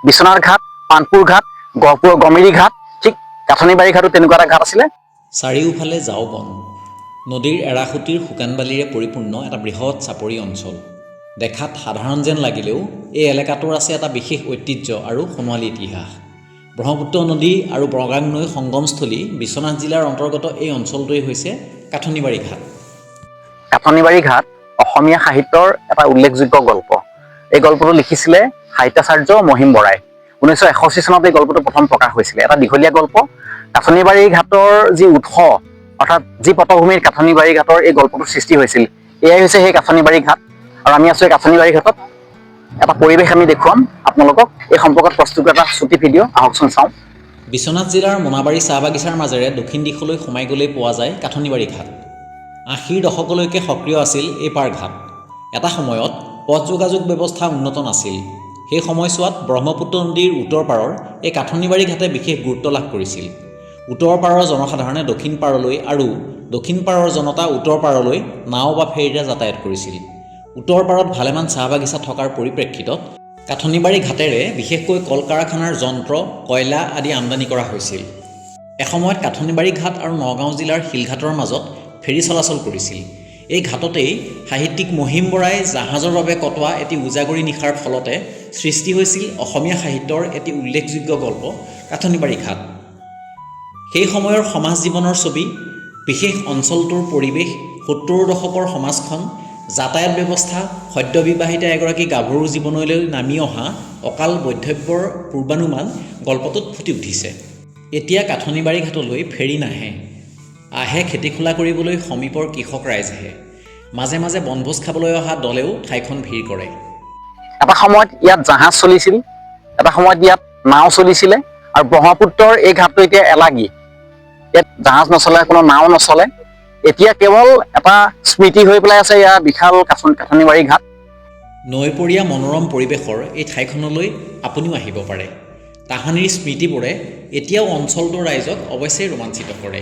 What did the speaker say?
বিশ্বনাথ ঘাট, পানপুৰ ঘাট, গহপুৰ গমেৰী ঘাট, ঠিক কাঠনিবাৰী ঘাটো তেনেকুৱা এটা ঘাট আছিলে। চাৰিওফালে ঝাওবন, নদীৰ এৰাসুতিৰ শুকান বালিৰে পৰিপূৰ্ণ এটা বৃহৎ চাপৰি অঞ্চল। দেখাত সাধাৰণ যেন লাগিলেও এই এলেকাটোৰ আছে এটা বিশেষ ঐতিহ্য আৰু সোণোৱালী ইতিহাস। ব্ৰহ্মপুত্ৰ নদী আৰু বৰগাং নৈ সংগমস্থলী বিশ্বনাথ জিলাৰ অন্তৰ্গত এই অঞ্চলটোৱেই হৈছে কাঠনিবাৰী ঘাট। কাঠনিবাৰী ঘাট অসমীয়া সাহিত্যৰ এটা উল্লেখযোগ্য গল্প। এই গল্পটো লিখিছিলে সাহিত্যাচাৰ্য মহিম বৰাই। 1961 চনত এই গল্পটো প্ৰথম প্ৰকাশ হৈছিলে। এটা দীঘলীয়া গল্প। কাঠনিবাৰী ঘাটৰ যি উৎস, অৰ্থাৎ যি পটভূমিৰ কাঠনিবাৰী ঘাটৰ এই গল্পটোৰ সৃষ্টি হৈছিল, এয়াই হৈছে সেই কাঠনিবাৰী ঘাট। আৰু আমি আছোঁ এই কাঠনিবাৰী ঘাটত। এটা পৰিৱেশ আমি দেখুৱাম আপোনালোকক। এই সম্পৰ্কত প্ৰস্তুত এটা চুটি ভিডিঅ', আহকচোন চাওঁ। বিশ্বনাথ জিলাৰ মোনাবাৰী চাহ বাগিচাৰ মাজেৰে দক্ষিণ দিশলৈ সোমাই গ'লেই পোৱা যায় কাঠনিবাৰী ঘাট। 80ৰ দশকলৈকে সক্ৰিয় আছিল এই পাৰ ঘাট। এটা সময়ত পথ যোগাযোগ ব্যৱস্থা উন্নত নাছিল। সেই সময়ছোৱাত ব্ৰহ্মপুত্ৰ নদীৰ উত্তৰ পাৰৰ এই কাঠনিবাৰী ঘাটে বিশেষ গুৰুত্ব লাভ কৰিছিল। উত্তৰ পাৰৰ জনসাধাৰণে দক্ষিণ পাৰলৈ আৰু দক্ষিণ পাৰৰ জনতা উত্তৰ পাৰলৈ নাও বা ফেৰীৰে যাতায়াত কৰিছিল। উত্তৰ পাৰত ভালেমান চাহ বাগিচা থকাৰ পৰিপ্ৰেক্ষিতত কাঠনিবাৰী ঘাটেৰে বিশেষকৈ কল কাৰখানাৰ যন্ত্ৰ, কয়লা আদি আমদানি কৰা হৈছিল। এসময়ত কাঠনিবাৰী ঘাট আৰু নগাঁও জিলাৰ শিলঘাটৰ মাজত ফেৰী চলাচল কৰিছিল। এই ঘাটতেই সাহিত্যিক মহিম বৰাই জাহাজৰ বাবে কটোৱা এটি উজাগৰি নিশাৰ ফলতে সৃষ্টি হৈছিল অসমীয়া সাহিত্যৰ এটি উল্লেখযোগ্য গল্প কাঠনিবাৰী ঘাট। সেই সময়ৰ সমাজ জীৱনৰ ছবি, বিশেষ অঞ্চলটোৰ পৰিৱেশ, 70ৰ দশকৰ সমাজখন, যাতায়াত ব্যৱস্থা, সদ্যবিবাহিতা এগৰাকী গাভৰুৰ জীৱনলৈ নামি অহা অকাল বৈধব্যৰ পূৰ্বানুমান গল্পটোত ফুটি উঠিছে। এতিয়া কাঠনিবাৰী ঘাটলৈ ফেৰী নাহে। আহে খেতি খোলা কৰিবলৈ সমীপৰ কৃষক ৰাইজহে। মাজে মাজে বনভোজ খাবলৈ অহা দলেও ঠাইখন ভিৰ কৰে। এটা সময়ত ইয়াত জাহাজ চলিছিল, এটা সময়ত ইয়াত নাও চলিছিলে। আৰু ব্ৰহ্মপুত্ৰৰ এই ঘাটটো এতিয়া এলাগী। ইয়াত জাহাজ নচলে, কোনো নাও নচলে। এতিয়া কেৱল এটা স্মৃতি হৈ পেলাই আছে ইয়াৰ বিশাল কাঠনিবাৰী ঘাট। নৈপৰীয়া মনোৰম পৰিৱেশৰ এই ঠাইখনলৈ আপুনিও আহিব পাৰে। তাহানিৰ স্মৃতিবোৰে এতিয়াও অঞ্চলটোৰ ৰাইজক অৱশ্যেই ৰোমাঞ্চিত কৰে।